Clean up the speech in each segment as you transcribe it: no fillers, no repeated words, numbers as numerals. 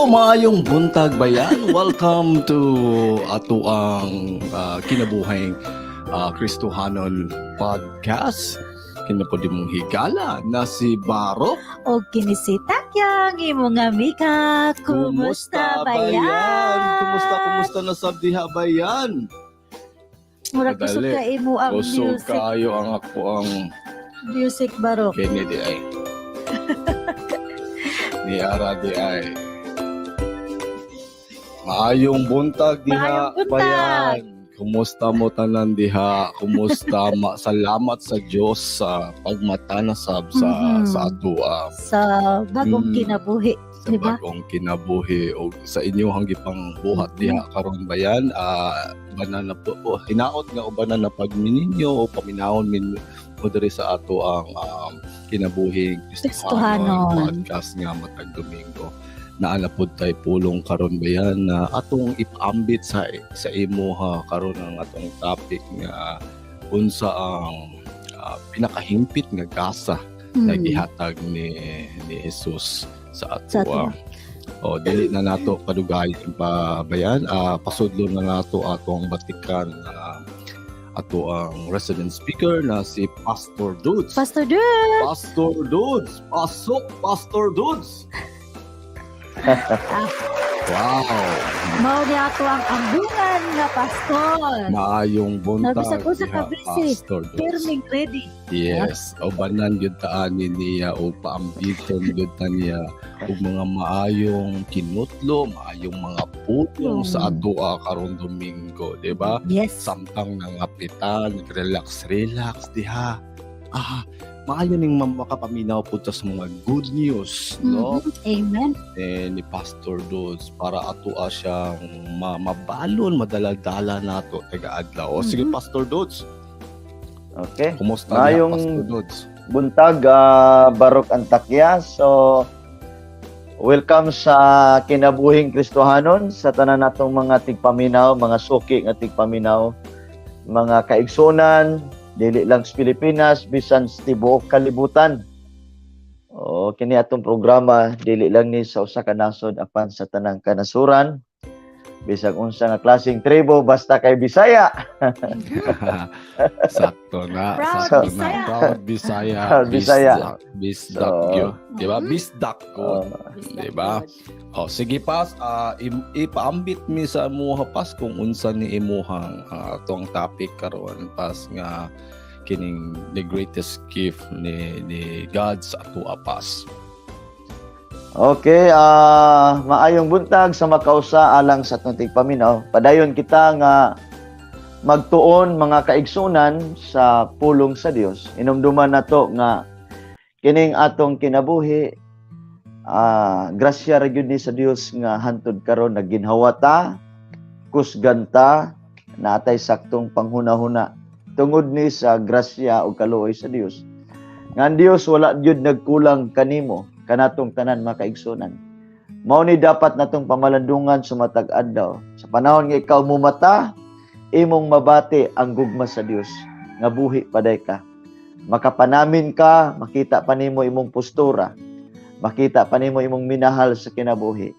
Maayong buntag bayan. Welcome to ato ang kinabuhing Kristohanon podcast. Kinapod mong higala na si Barok. O kinisita kyang imong amiga. Kumusta bayan? Kumusta na sa diha bayan? Murag kusog Madali. ka imo ang Kusog music. kayo ang ako ang Music Barok. Kennedy ay. Ni Ara di ay. Maayong buntag diha Maayong buntag. bayan. Kumusta mo tanan diha? Kumusta? Salamat sa Dios sa pagmata na sab Mhm. sa ato Sa bagong kinabuhi. sa Diba? bagong kinabuhi o sa inyong gipang buhat diha karon bayan. Banana po o hinaot nga ubanan na pagmininyo o paminahon min mo diri sa ato ang kinabuhing Kristohanon. podcast nga matag Domingo. Naalapod tay pulong karon bayan na atong ipaambit sa imo ha karon ang atong topic nga unsa ang pinakahimpit nga gasa na gihatag ni Jesus sa Sa ato. O dili na nato padugayon pa bayan, pasudlo na nato atong batikan ato ang resident speaker na si Pastor Dudes. Pastor Dude. Pastor Dudes, pasok Pastor Dudes. Wow. Mao ni ato ang ambungan nga pastor. Maayong buntag. Nabisag ko sa diha, kabisi. Pastor Dudes. Pirming ready. Yes, ubanan gyud ta ani niya o paambiton gyud ta niya og mga maayong kinutlo, maayong mga pulong sa ato karon Domingo, di ba? Yes. Samtang nangapitan, relax diha. Maayo ning makapaminaw po sa mga good news, no? Amen. Ni Pastor Dudes para ato siyang mabalon, madaladala nato taga-adlaw. O sige, Pastor Dudes, Okay. kumusta Maayong- na, Pastor Dudes? Buntag, Barok Antakya. So, welcome sa kinabuhing Kristohanon sa tanan natong mga tigpaminaw, mga suki nga tigpaminaw, mga kaigsunan, dili lang sa Pilipinas, bisan sa tibuok kalibutan. O kini atong programa dili lang ni sa usa ka nasod apan sa tanang kanasuran. Bisag unsa nga klaseng tribo basta kay Bisaya. Sakto na. Proud sakto Bisaya. na. Proud Bisaya. Proud Bisaya. Bisdak So, yun. Diba? Bisdak ko. Diba? O, sige pas, ipaambit mi sa imuha pas kung unsa ni imuhang atong topic karon pas nga kining the greatest gift ni God sa ato pas. Okay, maayong buntag sa makausa alang sa atong tigpaminaw. Padayon kita nga magtuon mga kaigsunan sa pulong sa Dios. Inumduman nato nga kining atong kinabuhi grasya ra gyud ni sa Dios nga hantud karon naginhawata, kusganta, natay saktong panghuna-huna tungod ni sa grasya o kaluoy sa Dios. Nga ang Dios wala gyud nagkulang kanimo kanatong tanan mga kaigsunan. Mao ni dapat natong pamalandungan sa matag adlaw. Sa panahon nga ikaw mumata, imong mabati ang gugma sa Dios nga buhi paday ka. Makapanamin ka, makita pa nimo imong postura, makita pa nimo imong minahal sa kinabuhi.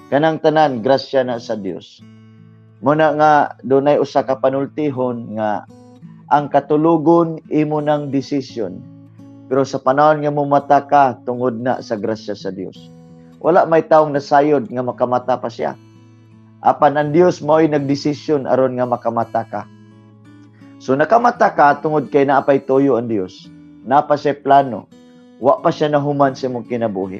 Kanang tanan grasya na sa Dios. Muna nga dunay usa ka panultihon nga ang katulugon imo ng desisyon. Pero sa panahon nga mumata ka, tungod na sa grasya sa Dios. Wala may taong nasayod nga makamata pa siya. Apan ang Dios mo'y nagdesisyon aron nga makamata ka. So nakamata ka, tungod kay naapay tuyo ang Dios. Napa siya plano. Wa pa siya nahuman sa imong kinabuhi.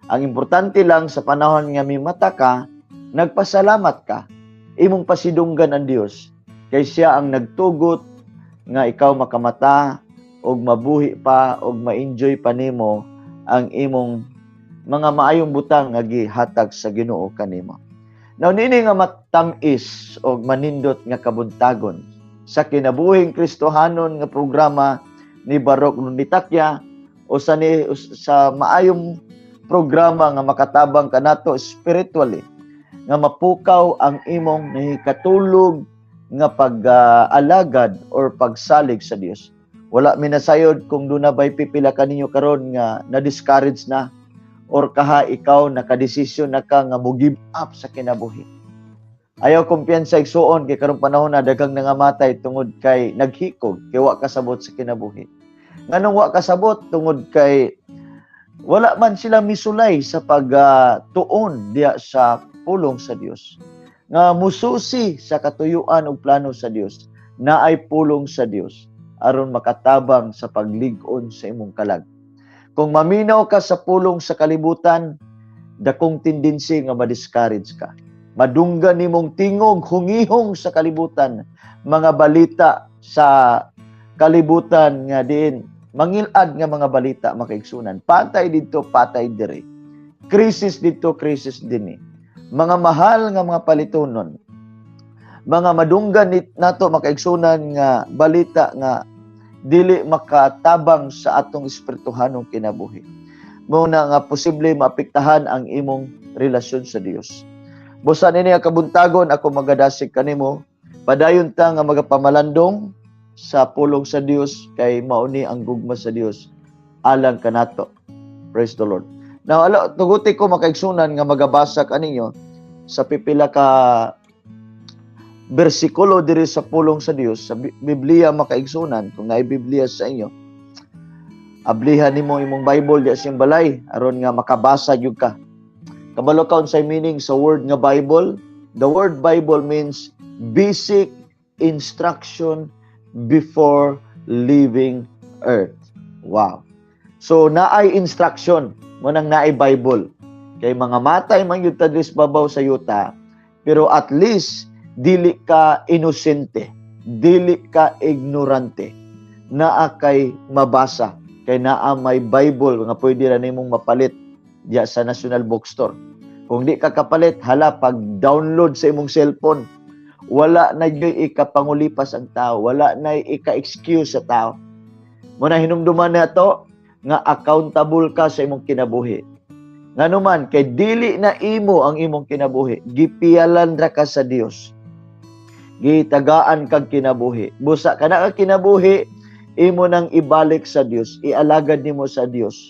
Ang importante lang sa panahon nga mimata ka, nagpasalamat ka. Imong pasidunggan ang Dios. Kay siya ang nagtugot nga ikaw makamata, og mabuhi pa og ma-enjoy pa nimo ang imong mga maayong butang nga gihatag sa Ginoo kanimo. Now nini nga matamis og manindot nga kabuntagon sa kinabuhing Kristohanon nga programa ni Barok Nitakya o sa maayong programa nga makatabang kanato spiritually nga mapukaw ang imong nahikatulog nga pag-alagad or pagsalig sa Dios. Wala minasayod kung doon na ba'y pipila kaninyo karon nga na-discourage na or kaha ikaw nakadesisyon na ka nga mo give up sa kinabuhi. Ayaw kumpiyansa igsuon kay karong panahon na daghang nangamatay tungod kay naghikog kay wa kasabot sa kinabuhi. Nganong wa kasabot tungod kay wala man sila misulay sa pagtuon diya sa pulong sa Dios. Nga mususi sa katuyuan ug plano sa Dios, naay pulong sa Dios aron makatabang sa paglig-on sa imong kalag. Kung maminaw ka sa pulong sa kalibutan, dakong tendency nga ma-discourage ka. Madunggan nimong tingog, hungihong sa kalibutan, mga balita sa kalibutan nga diin, mangilad nga mga balita makaigsunan. Patay dito, patay diri. Krisis dito, krisis dinhi. Mga mahal nga mga palitonon, mga madunggan nato makaigsunan nga balita nga dili makatabang sa atong espirituhanong kinabuhi. Muna nga posible maapektahan ang imong relasyon sa Dios. Busa nini ang kabuntagon ako magadasig kanimo, padayon ta nga magapamalandong sa pulong sa Dios kay mauni ang gugma sa Dios alang kanato. Praise the Lord. Now, tuguti ko makaigsunan nga magabasa kaninyo sa pipila ka bersikulo diri sa pulong sa Dios sa Biblia makaigsunan. Kung naay Biblia sa inyo, ablihan nimo imong Bible di siyang balay aron nga makabasa gyud ka. Kabalo ka unsay meaning sa word nga Bible? The word Bible means basic instruction before leaving earth. Wow. So naay instruction mo nang naay Bible. Kay mga matay man gyud ta sa babaw sa yuta, pero at least dili ka inosente, dili ka ignorante, naa kay mabasa, kay naa may Bible nga pwede ra nimong mapalit diya sa National Bookstore. Kung di ka kapalit, hala, pag-download sa imong cellphone, wala na yung ikapangulipas ang tao, wala na ika-excuse sa tao. Muna hinumduman na ito, nga accountable ka sa imong kinabuhi. Nga naman, kay dili na imo ang imong kinabuhi, gipiyalan ra ka sa Dios. Gitagaan kag kinabuhi. Busa ka na kinabuhi, imo nang ibalik sa Dios, ialagad nimo sa Dios.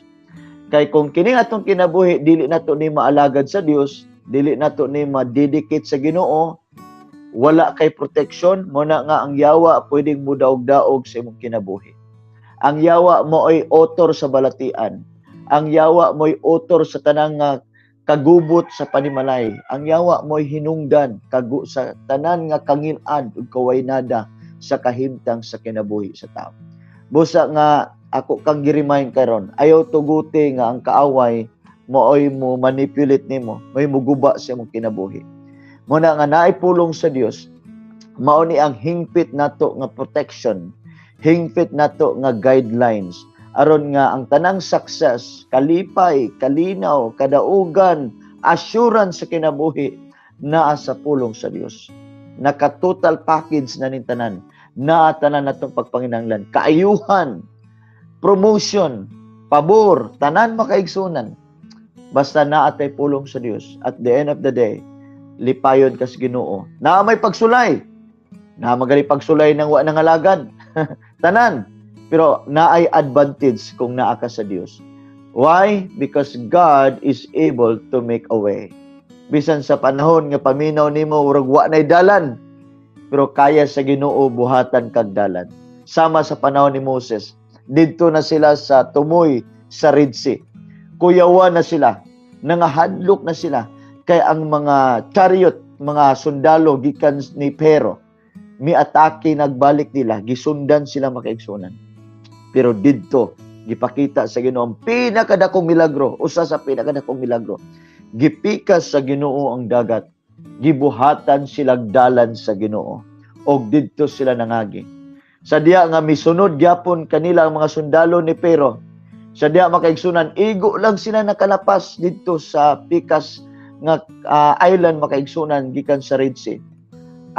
Kay kung kini atong kinabuhi, dili nato ni maalagad sa Dios, dili nato ni ma-dedicate sa Ginoo, wala kay protection, muna nga ang yawa pwedeng mudaog-daog sa imong kinabuhi. Ang yawa mo ay author sa balatian. Ang yawa mo ay author sa tanang kagubot sa panimalay. Ang yawa mo ay hinungdan sa tanan nga kangilad ug kawaynada sa kahimtang sa kinabuhi sa tao. Busa nga ako kang gi-remind karon, ayaw tuguti nga ang kaaway mo ay mo manipulate nimo, may muguba sa imong kinabuhi. Muna nga naay pulong sa Dios, mao ni ang hingpit nato nga protection, hingpit nato nga guidelines aron nga ang tanang success, kalipay, kalinaw, kadaugan, assurance sa kinabuhi naa sa pulong sa Dios. Naka total package na ning tanan, naa tanan natong pagpanginahanglan, kaayuhan, promotion, pabor, tanan makaigsunan. Basta naatay pulong sa Dios. At the end of the day, lipayon ka sa Ginoo. Na may pagsulay. Na magaling pagsulay ng wa nangalagad. Tanan. Pero naay advantage kung naa ka sa Dios. Why? Because God is able to make a way. Bisan sa panahon nga paminaw nimo urag wa nay dalan, pero kaya sa Ginoo buhatan kag dalan. Sama sa panahon ni Moses, didto na sila sa tumoy sa Red Sea. Kuyawa na sila, nangahadlok na sila kay ang mga chariot, mga sundalo gikan ni Pero, miatake nagbalik nila, gisundan sila makaigsunan. Pero didto gipakita sa Ginoo ang pinakadakong milagro, usa sa pinakadakong milagro. Gipikas sa Ginoo ang dagat, gibuhatan silang dalan sa Ginoo, og didto sila nangagi. Sa diya nga misunod gyapon kanila ang mga sundalo ni Pero, sa diya makaigsunan, igo lang sila nakalapas dito sa pikas nga island makaigsunan gikan sa Red Sea.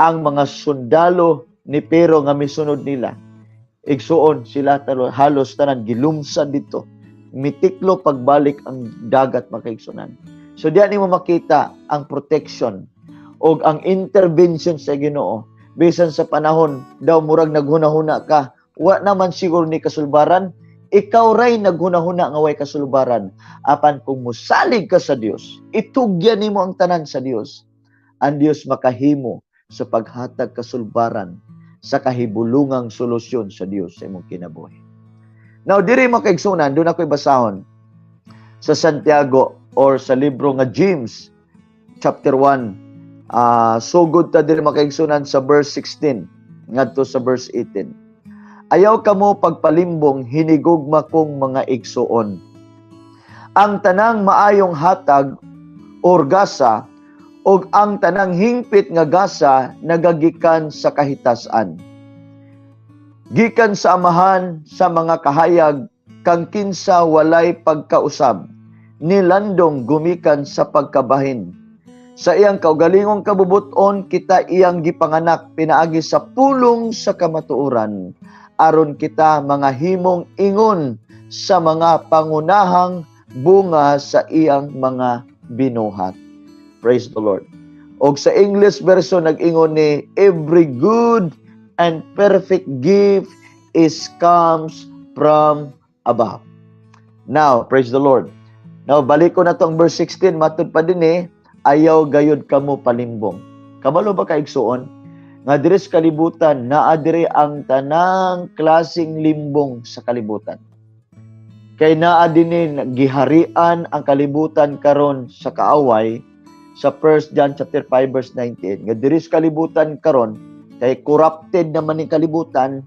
Ang mga sundalo ni Pero nga misunod nila, igsuon sila halos tanan gilumsan dito. Mitiklo pagbalik ang dagat makaigsunan. So diya nimo makita ang protection o ang intervention sa Ginoo. Bisan sa panahon daw murag naghuna-huna ka, wa naman siguro ni kasulbaran, ikaw ray naghunahuna nga way kasulubaran apan kung musalig ka sa Dios, itugyan nimo ang tanan sa Dios. Ang Dios makahimo sa paghatag kasulubaran sa kahibulungang solusyon sa Dios sa imong kinabuhi. Now diri makaigsunan, doon ako'y basahon sa Santiago or sa libro nga James chapter 1. Sugod ta diri makaigsunan sa verse 16 ngadto sa verse 18. Ayaw kamo pagpalimbong, hinigugma kong mga igsuon. Ang tanang maayong hatag or gasa o ang tanang hingpit nga gasa nagagikan sa kahitasan. Gikan sa amahan sa mga kahayag kang kinsa walay pagkausab, nilandong gumikan sa pagkabahin. Sa iyang kaugalingong kabubuton kita iyang gipanganak pinaagi sa pulong sa kamatuoran, aron kita mga himong ingon sa mga pangunahang bunga sa iyang mga binuhat. Praise the Lord. Og sa English version nag-ingon ni, every good and perfect gift comes from above. Now, praise the Lord. Now, balik ko na tong verse 16, matud pa din ayaw gayud kamo palimbong. Kabalo ba kaigsuon? Nga diri sa kalibutan, naa diri ang tanang klaseng limbong sa kalibutan. Kay naa din giharian ang kalibutan karon sa kaaway, sa 1 John chapter 5 verse 19. Nga diri sa kalibutan karon, kay corrupted naman ni kalibutan,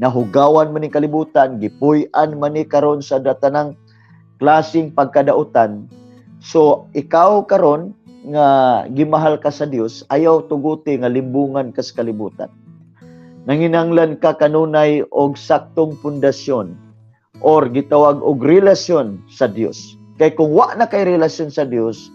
nahugawan man ni kalibutan, gipuy-an man ni karon sa datanang klaseng pagkadautan. So ikaw karon nga gimahal ka sa Dios, ayaw tuguti nga limbungan ka sa kalibutan. Nanginanglan ka kanunay og saktong pundasyon or gitawag og relasyon sa Dios. Kay kung wa na kay relasyon sa Dios,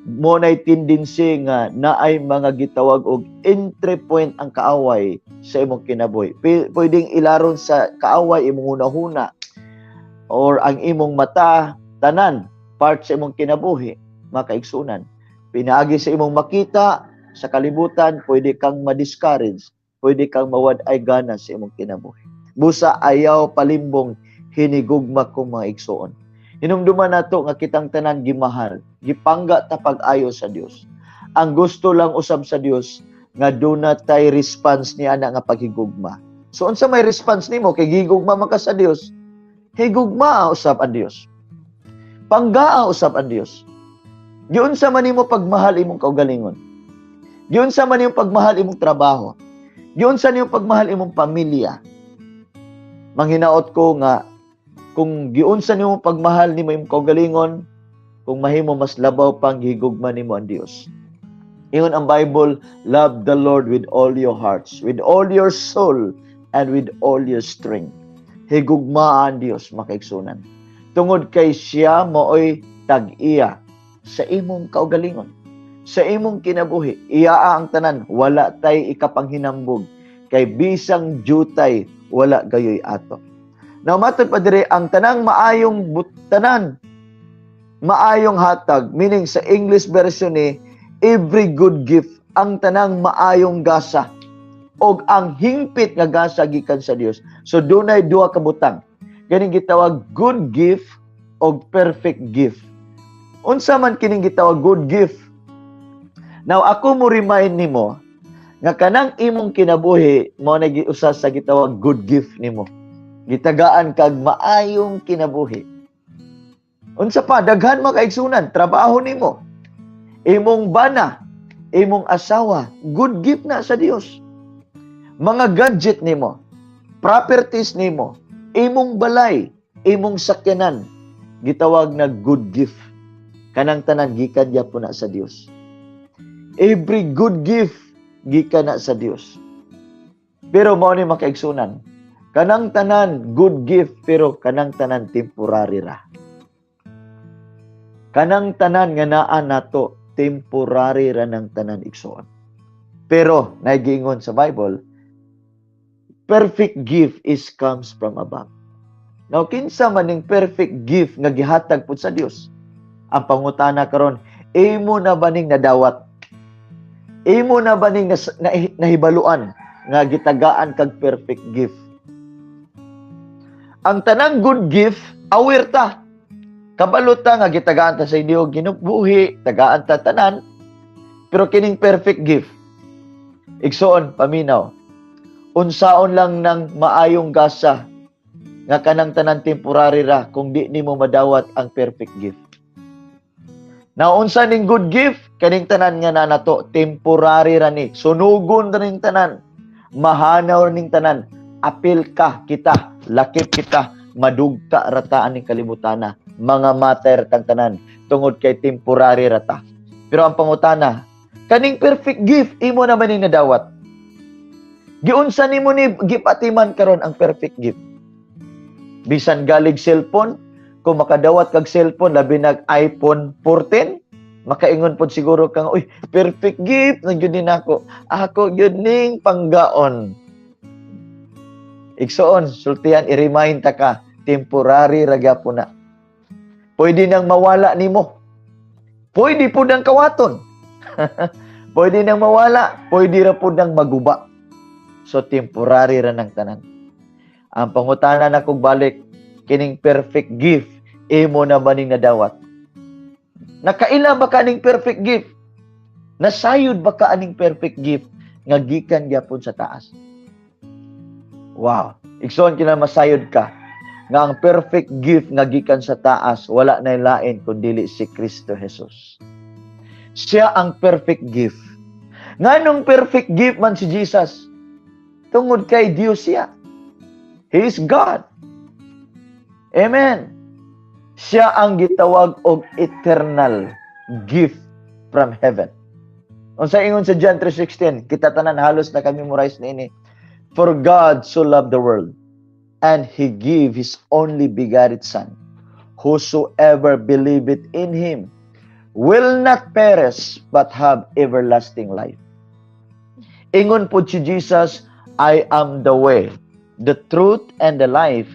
mo na'y tendency nga naay mga gitawag og entry point ang kaaway sa imong kinabuhi. Pwedeng ilaron sa kaaway imong hunahuna or ang imong mata tanan part sa imong kinabuhi, makaigsunan. Pinaagi sa imong makita sa kalibutan, pwede kang ma-discourage, pwede kang mawad-ay gana sa imong kinabuhi. Busa ayaw palimbong, hinigugma kong mga igsuon. Hinumduman nato nga kitang tanan gimahal, gipangga ta pag-ayo sa Dios. Ang gusto lang usab sa Dios nga do na tay response niya na nga paghigugma. So unsa may response nimo kay gigugma man ka sa Dios? Higugma usab ang Dios. Panggaa usab ang Dios. Giunsa man nimo pagmahal imong kaugalingon. Giunsa man nimo pagmahal imong trabaho. Giunsa nimo pagmahal imong pamilya. Manghinaot ko nga kung giunsa nimo pagmahal nimo imong kaugalingon, kung mahimo mas labaw pang higugma nimo ang Dios. Ingon ang Bible, love the Lord with all your hearts, with all your soul, and with all your strength. Higugma ang Dios, makaigsunan. Tungod kay siya mooy tag-iya sa imong kaugalingon, sa imong kinabuhi. Iya ang tanan, wala tay ikapanghinambog, kay bisang jutay wala gayoy ato. Now, matod pa dire ang tanang maayong maayong hatag, meaning sa English version every good gift, ang tanang maayong gasa, og ang hingpit nga gasa gikan sa Dios. So, dunay duha ka butang. Ganing gitawag good gift og perfect gift. Unsa man kining gitawag good gift? Now, ako mo remind nimo nga kanang imong kinabuhi mo na giusa sa gitawag good gift nimo. Gitagaan kag maayong kinabuhi. Unsa pa daghan makaigsunan, trabaho nimo, imong bana, imong asawa, good gift na sa Dios. Mga gadget nimo, properties nimo, imong balay, imong sakyanan, gitawag na good gift. Kanang tanan gikan gyapon na sa Dios. Every good gift gikan na sa Dios. Pero mao ni makaigsunan, kanang tanan good gift pero kanang tanan temporary ra. Kanang tanan nga naa nato temporary ra ng tanan igsoon. Pero nagiingon sa Bible, perfect gift comes from above. Now kinsa man ning perfect gift nga gihatag pud sa Dios? Ang pangutana karon, imo na ba ning nadawat? Imo na ba ning nahibaluan nga gitagaan kag perfect gift? ang tanang good gift aware ta. Kabalo ta nga gitagaan ta sa inyo ginubuhi, tagaan ta tanan. Pero kining perfect gift, igsoon paminaw. Unsaon lang ng maayong gasa nga kanang tanan temporary ra kung di nimo madawat ang perfect gift. Now unsa ning good gift kaning tanan nga nato temporary ra ni. Sunugon ra ning tanan. Mahanaw ning tanan. Apil ka kita, lakip kita, madugta rata aning kalimutana. Mga matter kang tanan tungod kay temporary rata. Pero ang pangutana, kaning perfect gift imo naman ning nadawat. Giunsa nimo ni gipatiman karon ang perfect gift? Bisan galig cellphone, kung makadawat kag cellphone labi nag iPhone 14, makaingon pod siguro kang, uy, perfect gift na gyud nako. Ako gyud ning panggaon. Igsoon, sultihan i-remind ta ka, temporary ra gyapon na. Pwede nang mawala nimo. Pwede po nang kawaton. Pwede nang mawala, pwede ra po nang maguba. So temporary ra nang tanan. Ang pangutana na kog balik, kining perfect gift imo na ba ning nadawat? Nakaila ba ka ning perfect gift? Nasayod ba ka aning perfect gift nga gikan gyapon sa taas? Wow, igsoon kina masayod ka nga ang perfect gift nga gikan sa taas wala na lain kundi si Kristo Jesus. Siya ang perfect gift. Nganong perfect gift man si Jesus? Tungod kay Dios siya. He is God. Amen. Siya ang gitawag og eternal gift from heaven. Unsa ingon sa John 3:16, kita tanan halos na memorize niini. For God so loved the world, and He gave His only begotten Son. Whosoever believeth in Him will not perish, but have everlasting life. Ingon po si Jesus, I am the way, the truth, and the life.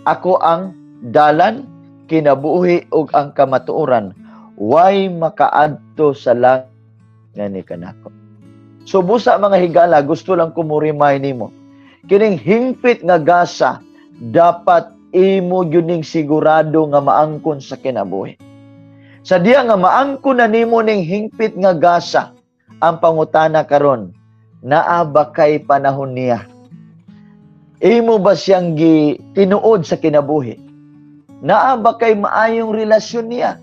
Ako ang dalan, kinabuhi, ug ang kamatuoran. Way makaadto sa langit nga ni kanako. So busa mga higala, gusto lang ko mo remind nimo. Kining hingpit nga gasa, dapat imo yuning sigurado nga maangkon sa kinabuhi. Sa diya nga maangkon na nimo ning hingpit nga gasa, ang pangutana karon, naa ba kay panahon niya? Imo ba siyang tinuod sa kinabuhi? Naa ba kay maayong relasyon niya?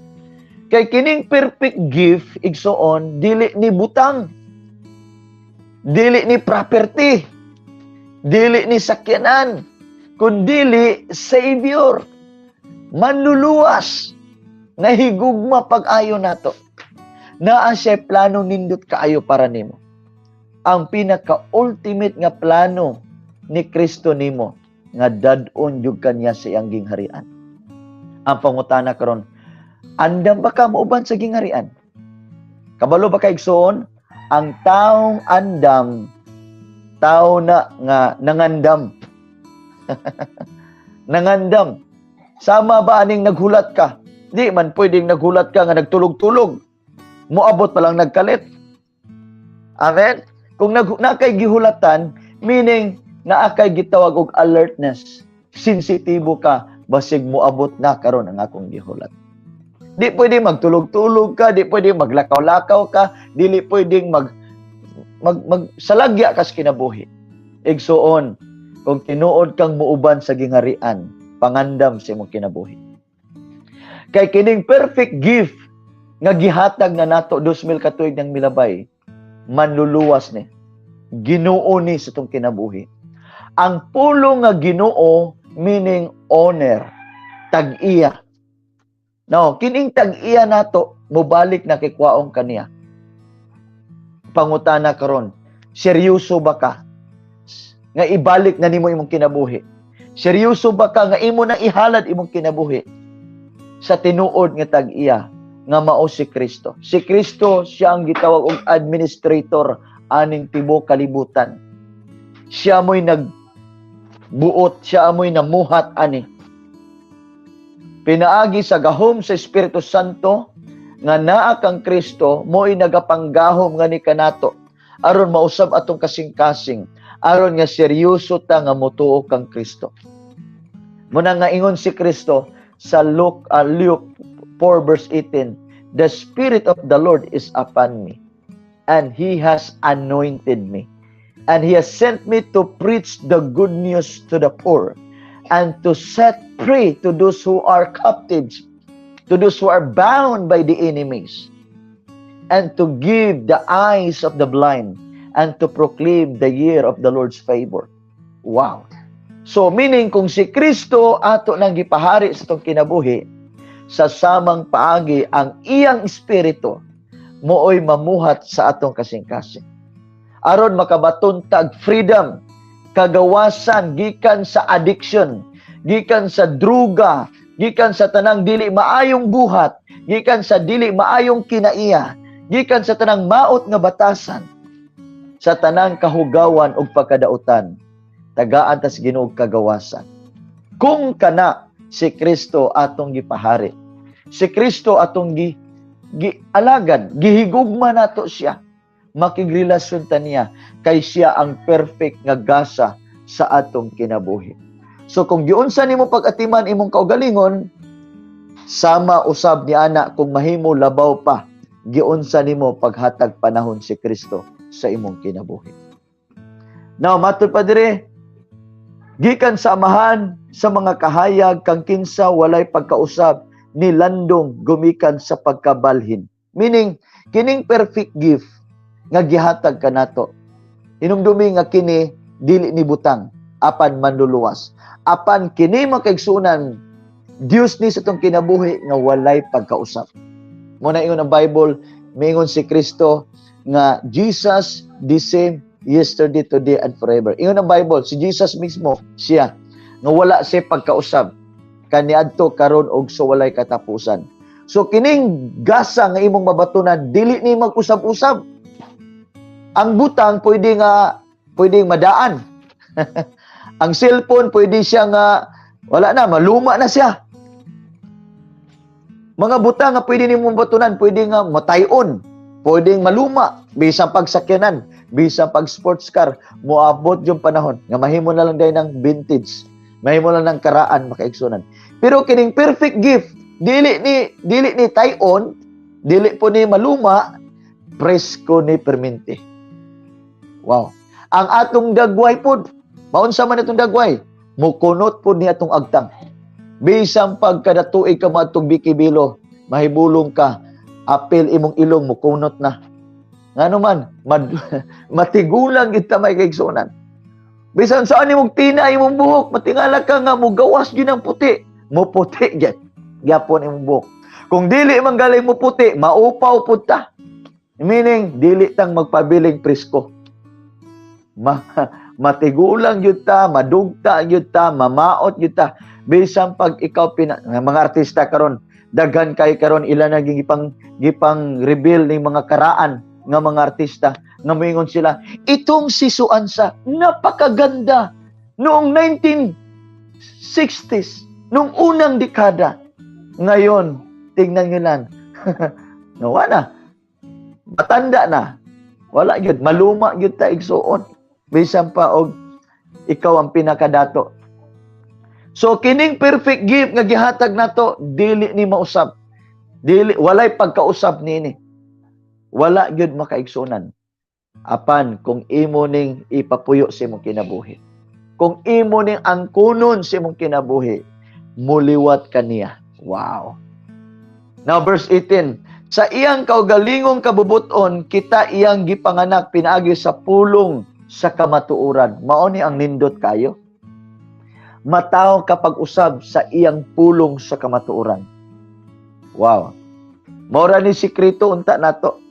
Kay kining perfect gift, igsoon, dili ni butang, dili ni property, dili ni sakyanan, kundili Savior, manluluwas, nahigugma pag-ayo nato. Naa siya plano nindot kaayo para nimo. Ang pinaka-ultimate nga plano ni Kristo nimo, nga dadon jud kanya sa iyang gingharian. Ang pangutana karon, andam ba ka mauban sa gingharian? Kabalo ba kay igsoon? Ang taong andam, tao na nga nangandam. Nangandam. Sama ba aning naghulat ka? Di man pwedeng naghulat ka nga nagtulog-tulog. Moabot pa lang nagkalit. Amen? Kung nakay gihulatan, meaning naakay gitawag og alertness. Sensitibo ka, basig moabot na karon ang akong gihulat. Di pwedeng magtulog-tulog ka, di pwedeng maglakaw-lakaw ka, dili pwedeng salagya kas kinabuhi. Igsuon, kung tinuod kang muuban sa gingharian, pangandam sa imong kinabuhi. Kay kining perfect gift nga gihatag na nato 2000 ka tuig ng milabay, manluluwas ni. Ginoo ni sa tong kinabuhi. Ang pulo nga Ginoo meaning honor, tag-iya. Now, kining tag-iya nato mobalik na kay kwaong kaniya. Pangutana karon, seryoso ba ka nga ibalik na nimo imong kinabuhi? Seryoso ba ka nga imo na ihalad imong kinabuhi sa tinuod nga tag-iya nga mao si Kristo? Si Kristo siya ang gitawag og administrator aning tibuok kalibutan. Siya mo'y nagbuot, siya mo'y namuhat ani. Pinaagi sa gahom sa Espiritu Santo nga naa kang Kristo mo'y nagapanggahom nga ni kanato aron mausab atong kasing-kasing, aron nga seryoso ta nga motuo kang Kristo. Muna nga ingon si Kristo sa Luke 4 verse 18, "The Spirit of the Lord is upon me, and He has anointed me, and He has sent me to preach the good news to the poor, and to set free to those who are captives, to those who are bound by the enemies, and to give the eyes of the blind, and to proclaim the year of the Lord's favor." Wow! So, meaning, kung si Kristo ato nang gipahari sa itong kinabuhi, sa samang paagi ang iyang espiritu, mooy mamuhat sa atong kasing-kasing. Aron makabatuntag freedom, kagawasan, gikan sa addiction, gikan sa druga, gikan sa tanang dili maayong buhat, gikan sa dili maayong kinaiya, gikan sa tanang maot nga batasan, sa tanang kahugawan ug pagkadautan, tagaan tas Ginoo kagawasan. Kung kana si Kristo atong gipahari, si Kristo atong gialagad, gihigugma nato siya, makigrelasyon ta niya, kay siya ang perfect nga gasa sa atong kinabuhi. So kung giunsa nimo pag-atiman imong kaugalingon, sama usab ni ana kung mahimo labaw pa, giunsa nimo paghatag panahon si Kristo sa imong kinabuhi. Now, matud pa dire, gikan sa amahan sa mga kahayag kang kinsa walay pagkausab ni landong gumikan sa pagkabalhin. Meaning, kining perfect gift nga gihatag kanato, hinumdumi nga kini dili ni butang apan manluluwas, apan kini makaigsunan Dios ni sa tong kinabuhi nga walay pagkausap. Muna ingon ang Bible, mingon si Kristo nga Jesus the same yesterday, today, and forever. Ingon ang Bible, si Jesus mismo, siya, nga wala siya pagkausap, kaniadto karon og sa walay katapusan. So, kining gasa nga imong mabatunan, dili ni mag-usab-usab. Ang butang, pwedeng madaan. Ang cellphone, pwede siya nga, wala na, maluma na siya. Mga butang nga pwede ni mong batunan, pwede nga matayon, pwedeng maluma, bisang pagsakyanan, bisang pag sports car, moabot yung panahon nga mahimo na lang dahil ng vintage, mahimo lang ng karaan makaigsunan. Pero kining perfect gift, dili ni tayon, dili po ni maluma, presko ni perminti. Wow. Ang atong dagway po, maunsa man itong dagway, mukunot po ni atong agtang. Bisang pagkada tuig ka matong bikibilo, mahibulong ka, apil imong ilong mukunot na. Ngano man, matigulang kita may kaigsunan. Bisan saan imong tina imong buhok, matingala ka nga mo gawas gyud ang puti, mo puti gyud. Gyapon imong buhok. Kung dili man galing mo puti, maupaw pud ta. Meaning dili tang magpabiling presko. Matigulang gyud ta, madugta gyud ta, mamaot gyud ta. Bisan pag ikaw mga artista karon, daghan kay karon ila naging gipang reveal ning mga karaan nga mga artista nga moingon sila, itong si Suansa napakaganda noong 1960s, noong unang dekada. Ngayon, tingnan nyo lang, nawa na, matanda na, wala yun, maluma yun ta igsuon, bisan pa og ikaw ang pinakadato. So kining perfect gift nga gihatag nato, dili ni mausab, dili walay pagkausab nini. Wala gyud makaigsunan. Apan kung imo ning ipapuyo sa imong kinabuhi, kung imo ning angkunon sa imong kinabuhi, muliwat kaniya. Wow. Now verse 18, sa iyang kaugalingong kabubuton kita iyang gipanganak pinaagi sa pulong sa kamatuoran. Mao ni ang nindot kayo. Mataw kapag usab sa iyang pulong sa kamatuoran. Wow. Maura ni sikreto unta nato.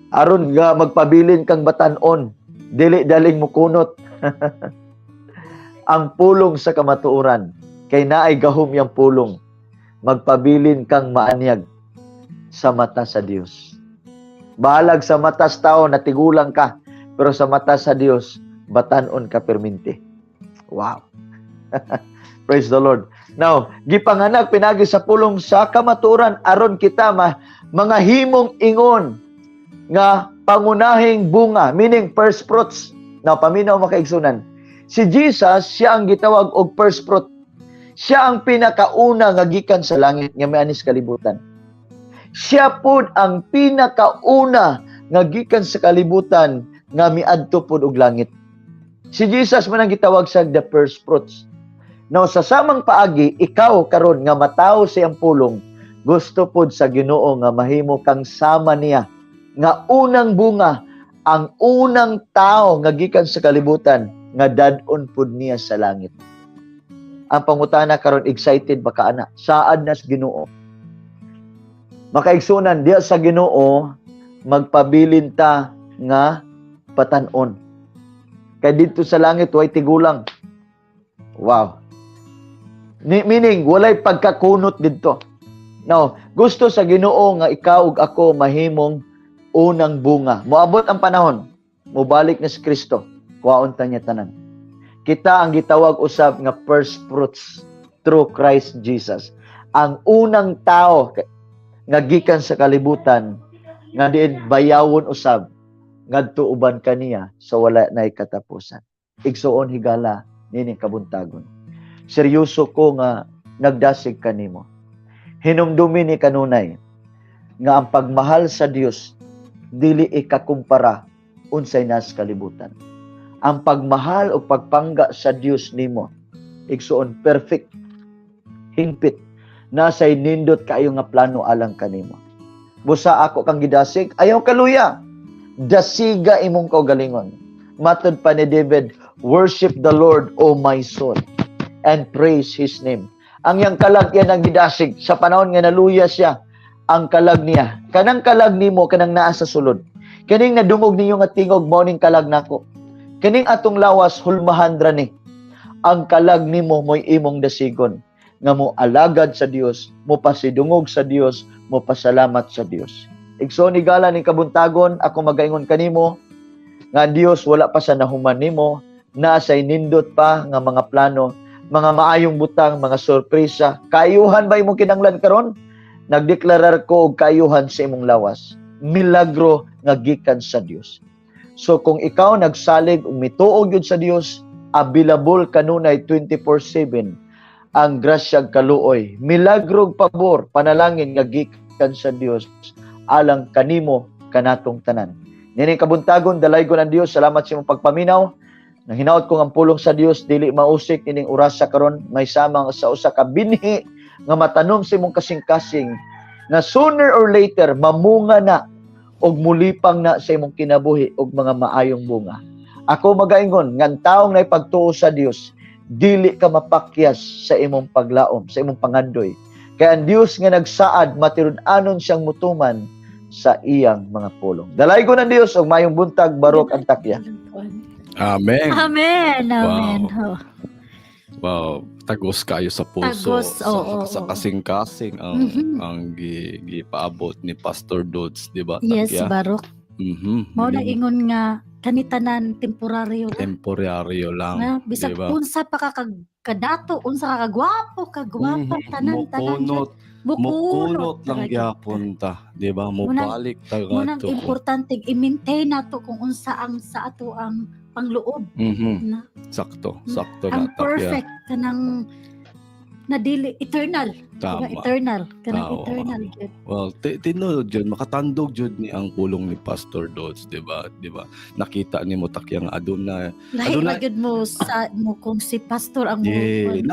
Aron nga magpabilin kang batanon, dili daling mukunot. Ang pulong sa kamatuoran, kay naay gahom yang pulong, magpabilin kang maanyag sa mata sa Dios. Bahalag sa mata sa tao, natigulang ka, pero sa mata sa Dios, batanon ka perminti. Wow. Praise the Lord. Now, gipanganak pinagi sa pulong sa kamatuoran, aron kita mga himong ingon, nga pangunahing bunga, meaning first fruits. Now, paminaw makaigsunan. Si Jesus, siya ang gitawag og first fruit. Siya ang pinakauna nga gikan sa langit nga may anis kalibutan. Siya pod ang pinakauna nga gikan sa kalibutan nga miadto pod og langit. Si Jesus man ang gitawag sa the first fruits. Now sa samang paagi, ikaw karon nga mataw siyang pulong, gusto pod sa Ginoo nga mahimo kang sama niya nga unang bunga, ang unang tao nga gikan sa kalibutan nga dadon pod niya sa langit. Ang pangutana karon, excited ba ka ana? Saad na sa Ginoo? Makaigsunan diya sa Ginoo, magpabilin ta nga patan-on. Kay dito sa langit way tigulang. Wow. Meaning walay pagkakunot didto. Now, gusto sa Ginoo nga ikaw ug ako mahimong unang bunga. Moabot ang panahon, mobalik na si Kristo. Kuwaon ta niya tanan. Kita ang gitawag usab nga first fruits through Christ Jesus. Ang unang tao nga gikan sa kalibutan nga diin bayawon usab ngadto uban kaniya sa wala nay katapusan. Igsuon higala nini kabuntagon. Seryoso ko nga nagdasig kanimo. Hinumdumi ni kanunay nga ang pagmahal sa Dios dili ikakumpara unsay nas kalibutan. Ang pagmahal o pagpangga sa Dios nimo igsuon perfect, hingpit, nasay nindot kayo nga plano alang kanimo. Busa ako kang gidasig, ayaw kaluya. Dasiga imong kaugalingon. Matod pa ni David, worship the Lord, O my soul, and praise His name. Ang yang kalag yan ang gidasig. Sa panahon nga naluya siya, ang kalag niya. Kanang kalag nimo, kanang naa sa sulod. Kaning nadungog ninyo nga tingog, morning kalag nako. Kaning atong lawas, hulmahandra ni. Ang kalag nimo mo'y imong dasigon. Nga mo alagad sa Dios, mo pasidungog sa Dios, mo pasalamat sa Dios. Igsoon igala ning kabuntagon, ako magaingon kanimo, nga Dios wala pa sa nahuman nimo, nasay nindot pa nga mga plano, mga maayong butang, mga sorpresa. Kaayuhan ba imong kinanglan karon? Nagdeklarar ko og kaayuhan sa imong lawas. Milagro nga gikan sa Dios. So kung ikaw nagsalig ug mituog yun sa Dios, available kanunay 24/7 ang grasya kaluoy, milagro ug pabor, panalangin nga gikan sa Dios alang kanimo kanatong tanan. Nini kabuntagon, dalaygon ang Dios. Salamat sa imong pagpaminaw. Nang hinaot ko ang pulong sa Dios, dili mausik ining oras sa karon, may samang sa usa ka binhi nga matanom sa imong kasing-kasing na sooner or later mamunga na og mulipang na sa imong kinabuhi og mga maayong bunga. Ako magaingon ngan taong nay pagtuo sa Dios, dili ka mapakyas sa imong paglaom, sa imong pangandoy. Kaya ang Dios nga nagsaad, matirud-anon siyang mutuman sa iyang mga pulong. Dalaygon ang Dios og mayong buntag, barok ang takya. Amen. Amen. Amen. Oh. Wow, tagos kayo sa puso, Tagos, oo, sa oo. kasing-kasing ang Mhm. ang gipaabot ni Pastor Dods, di ba? Yes, Takya? Barok. Mao na Yung ingon nga kanitanan temporaryo ra. temporaryo lang, Nga bisag di ba? unsa pa ka kadato, unsa ka kagwapo, kagwapa, tanan Mukunot bukunot lang gyapon ta, di ba? Mubalik ta Munang gadto ko. importante i-maintain nato kung unsa ang sa ato ang pangloob na Sakto na ang takya. perfect kanang nadili eternal. Tama. Eternal kanang Oo. eternal gyud. Well, tinod jud makatandog jud ni ang pulong ni Pastor Dods, di ba? Di ba? Nakita nimo takyang aduna. Lahi Aduna- ra gyud mo sa mo kung si pastor ang mo. Yeah,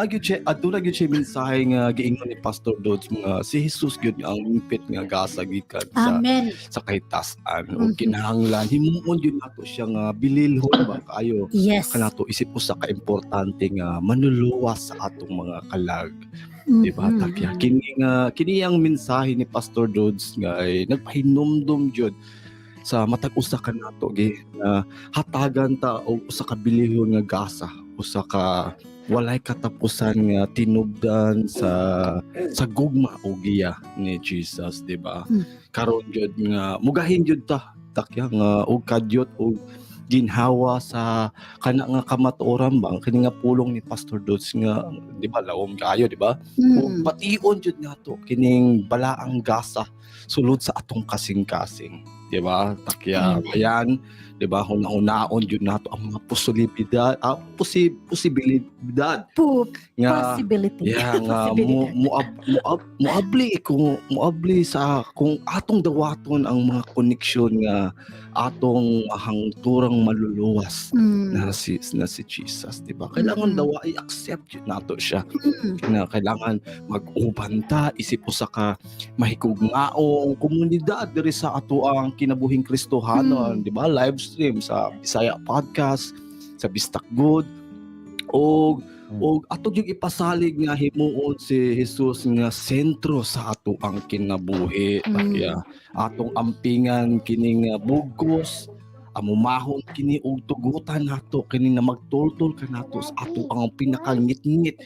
aduna gyud siya mensahe nga giingon ni Pastor Dods nga si Jesus gyud ang impit nga gasa gikan Amen. sa kahitasan o Mhm. kinahanglan himuon jud nato siya nga bililhon ba kayo Yes. kanato isip usa ka importante nga manuluwas sa atong mga kalag. Di ba Mhm. takya? Kini ang mensahe ni Pastor Dods nga ay nagpahinumdum jud sa matag usa ka nato nga hatagan ta og usa ka bilihon nga gasa, usa ka walay katapusan nga tinubdan sa gugma o giya ni Jesus, di ba? Mm. Karon jud nga mugahin jud ta takya nga og kadyot og ginhawa sa kana nga kamatuoran ba kini nga pulong ni Pastor Dods nga di ba lawom kaayo, di ba? Mm. Pation jud nato kining balaang gasa sulod sa atong kasing-kasing, di di ba? Takya bayan, di ba? Hunaon yun nato ang mga posibilidad, posibilidad nga Possibility. nga muabli sa kung atong dawaton ang mga koneksyon nga atong hangturang maluluwas na si Jesus, di ba? Kailangan daw i-accept yun nato siya. Kailangan mag-uban ta, isip usa ka mahigugmaong komunidad diri sa ato ang kinabuhing Kristohanon, di ba? Live stream sa Bisaya Podcast, sa Bistak Good, o ato yung ipasalig nga himuon si Jesus nga sentro sa ato ang kinabuhi. Kaya atong ampingan kini nga bugos, amumahon kini og tugutan nato kini na magtultol ka nato sa ato ang pinakangit-ngit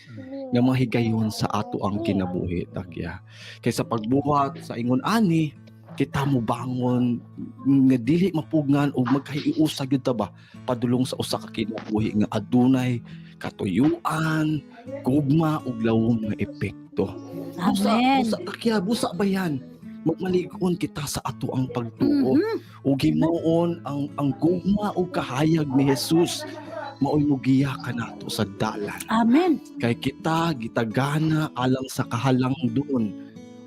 nga mga higayon sa ato ang kinabuhi. Takya kaysa pagbuhat sa ingon ani kita mo bangon nga dili mapugngan o magkahiusa gyud ta ba padulong sa usa ka kinabuhi nga adunay katuyuan, gugma ug lawom nga epekto. Amen. Busa ba yan? Magmalig-on kita sa ato ang pagtuo. Ug himuon ang gugma ug kahayag ni Jesus maoy mugiya ka nato sa dalan. Amen. Kay kita gitagana alang sa kahalang doon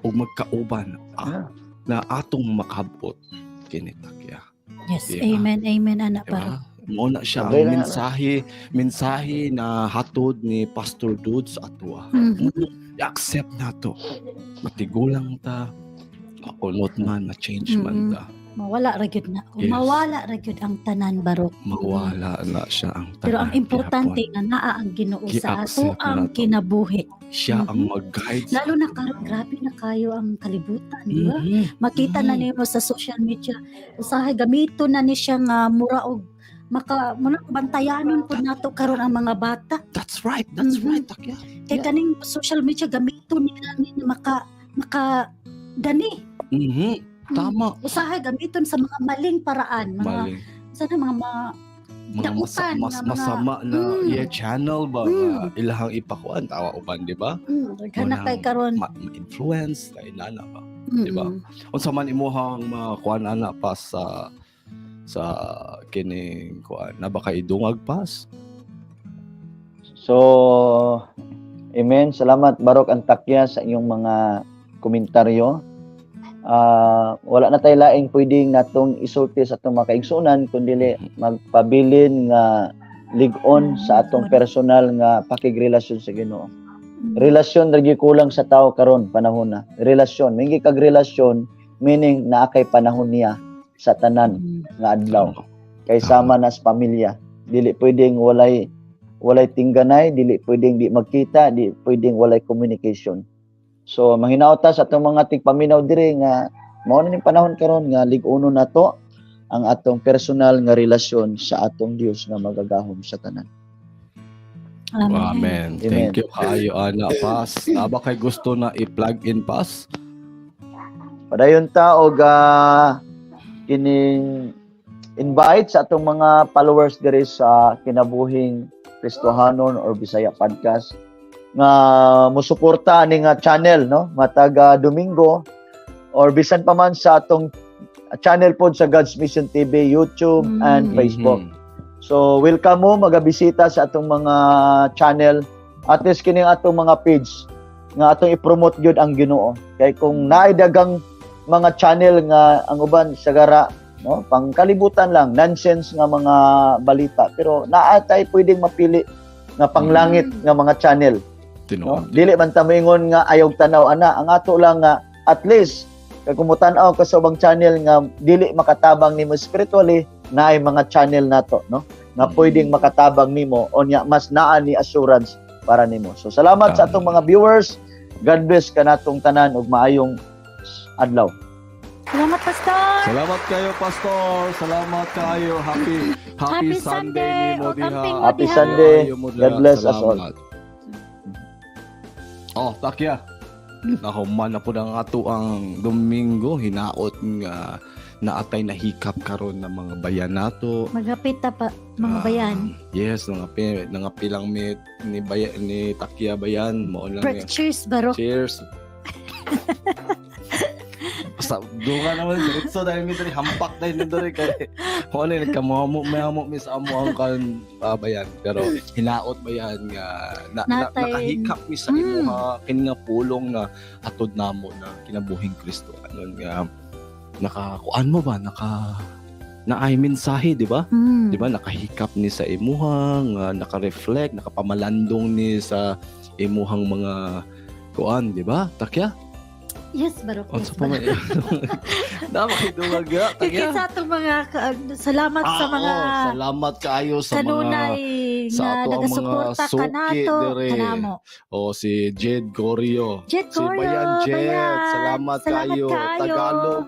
ug magkauban na atong makabot kini takya. Yes, Diba? amen, amen, anak Diba? Barok. Mo na siya Okay ang na. mensahe na hatod ni Pastor Dude sa ato. I-accept nato. Matigulang ta. Makunot man, ma-change man ta. Mawala ra gyud na. Yes. Mawala ra gyud ang tanan, Barok. Mawala na siya ang tanan. Pero ang importante nga naa ang Ginoo sa ato I-accept ang nato. kinabuhi. Siya ang mag-guide sa Lalo na karon grabe na kayo ang kalibutan, di ba? Makita na nimo sa social media. Usahay gamito na ni siya nga mura og bantayanon pud nato karon ang mga bata. That's right. That's right. Takya. Kay kaning social media gamito nila ni maka dani. Tama. Usahay gamiton sa mga maling paraan, mga Mali. sana mga Mga dautan mas nga mga- masama na channel ba nga ilahang ipakuan tawa uban, di ba? kana kay karon. Ma-influence kay nana ba? di ba? Unsa man imuhang makuan ana pa sa kining kuan na baka idungag pas? So, amen. Salamat Barok Antakya sa iyong mga komentaryo. Wala na tayo laing pwedeng natong isulti sa atong mga kaigsunan kundi magpabilin nga lig-on sa atong personal nga pakigrelasyon sa Ginoo. Relasyon ra gyud kulang sa tao karon panahon na. Relasyon, mingi kag relasyon meaning naa kay panahon niya sa tanan nga adlaw. Kay sama na sa pamilya. Dili pwedeng walay tingganay, dili pwedeng di magkita, di pwedeng walay communication. So mahinaw ta sa atong mga tigpaminaw diri nga mao na ning panahon karon nga lig-uno nato ang atong personal nga relasyon sa atong Dios nga magagahom sa tanan. Amen. Thank you kayo ana pas. Aba kay gusto na i-plug in pas? Padayon ta og kining invite sa atong mga followers diri sa kinabuhing Kristohanon or Bisaya Podcast nga musuporta ani nga channel no matag Domingo or bisan pa man sa atong channel pod sa God's Mission TV, YouTube and Facebook. So welcome mo magabisita sa atong mga channel at least kining atong mga page nga atong i-promote gyud ang Ginoo. Kay kung naay dagang mga channel nga ang uban sagara no pangkalibutan lang nonsense nga mga balita pero naa tay pwedeng mapili nga panglangit nga mga channel. No? Dili man ta moingon nga ayaw tanaw ana, ang ato lang nga at least kag kumutan-aw ka sa ubang channel nga dili makatabang nimo spiritually, naay mga channel nato no nga pwedeng makatabang nimo onya mas naa ni assurance para nimo. So salamat sa atong mga viewers. God bless kanatong tanan ug maayong adlaw. Salamat, Pastor. Salamat kayo, Pastor. Salamat kayo. Happy Sunday nimo o diha. amping mo Happy diha. Sunday. God God bless us all. Oh, takya. Nahuman na po ng ato ang Domingo. Hinaot nga naatay na hikap karon ng mga bayan nato. Magapit ta pa mga bayan. Yes, nga pilang mit ni Takya bayan mo lang. Cheers, Barok. Cheers. sa dunga naman diretso dahil mi diri hampak dahil mi diri kay mo ni nagkamamo mi sa amo ang kan bayan pero hinaot ba yan nga Natay. nakahikap mi sa imuha kini nga pulong na atod namo na kinabuhing Kristo anon nga nakakuan mo ba na ay mensahe di ba? Di ba nakahikap ni sa imuha nga naka-reflect nakapamalandong ni sa imuhang mga kuan di ba? Takya? Yes, Barok. Unsa pa man? Namakidungag ya. Kaya sa itong mga salamat sa mga salamat kaayo sa mga kanunay sa nga ato ang mga nagasuporta suki kanato dire. kanamo. O si Jed Gorio. Jet Si Gorio, Bayan Jed. Bayan. Salamat kayo. Tagalog.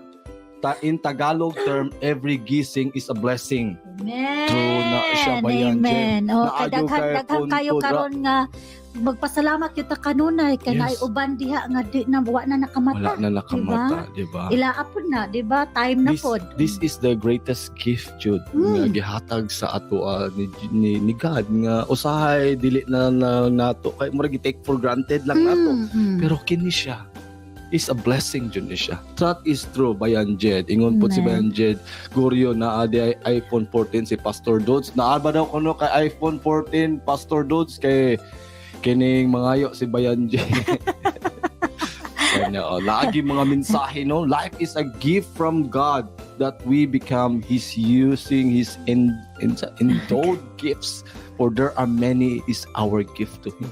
In Tagalog term, every gising is a blessing. Amen. True na siya, Bayan Amen. O, Naadyo kay daghan kayo punto, karon nga magpasalamat kita kanunay kay Yes. naay uban diha nga di na wa na nakamata. Wala na nakamata, di ba? Ilaapod na, di ba? Time na pod. This is the greatest gift, Jude, nga gihatag sa ato ni God nga usahay dili na nato kay murag take for granted lang nato. Pero kini siya is a blessing jud ni siya. That is true, Bayan Jed. Ingon po si Bayan Amen. Jed Gorio na adi iPhone 14 si Pastor Dods. Naa ba daw kuno kay iPhone 14 Pastor Dods kay kining mangayo si Bayan Jed. Ano, lagi mga mensahe no. Life is a gift from God that we become His using His endowed gifts. For there are many is our gift to Him.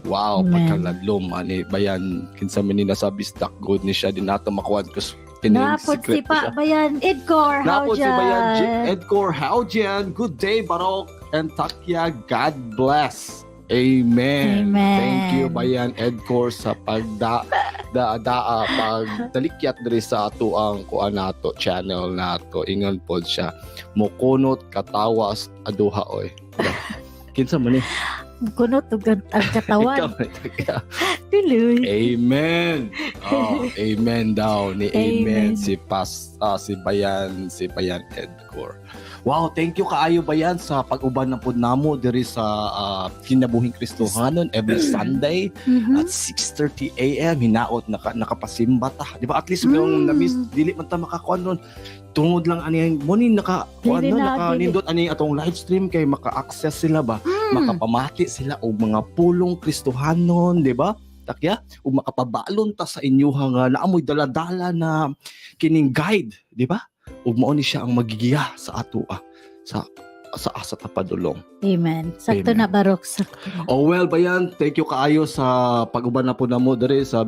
Wow, Amen. pagkaladlom ani Bayan kinsa man ni nasa bistak good ni siya din nato makuha kus Napod si Pa Bayan Edgar Napod si Bayan Haujan. Edgar Haujan. Good day, Barok and Takya. God bless. Amen. Amen. Thank you, Bayan Edgar, sa pagdalikyat diri sa ato ang kuan nato channel nato. Ingon pod siya. Mukunot katawas aduha oy. Kinsa man ni? Kunot ug ang katawan. Ikaw, Piloy. Amen. Oh, amen daw ni amen, Amen. si Bayan Edgar. Wow, thank you kaayo Bayan sa pag-uban na pud namo diri sa kinabuhing Kristohanon every Sunday at 6:30 AM hinaot nakapasimba ta. Di ba? At least yung na-miss dili man ta makakuan nun. Tungod lang ani mo ni nakakuan Dili nun, na, naka-nindot ani atong live stream kay maka-access sila ba? Makapamati sila og mga pulong Kristohanon, di ba? Takya, ug makapabalon ta sa inyuha nga naamoy daladala na kining guide, di ba? Ug mao ni siya ang magigiya sa ato sa asa ta padulong. Amen. Sakto Amen. na Barok. Sakto na. Oh well, Bayan, thank you kaayo sa pag-uban na po namo diri sa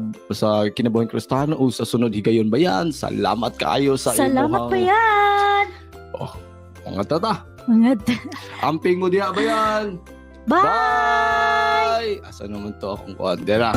kinabuhing Kristiyano o sa sunod higayon Bayan. Salamat kaayo sa Salamat Bayan. mga tata. Mga Amping mo diha Bayan. Bye. Bye! Asa naman to akong kuan dira.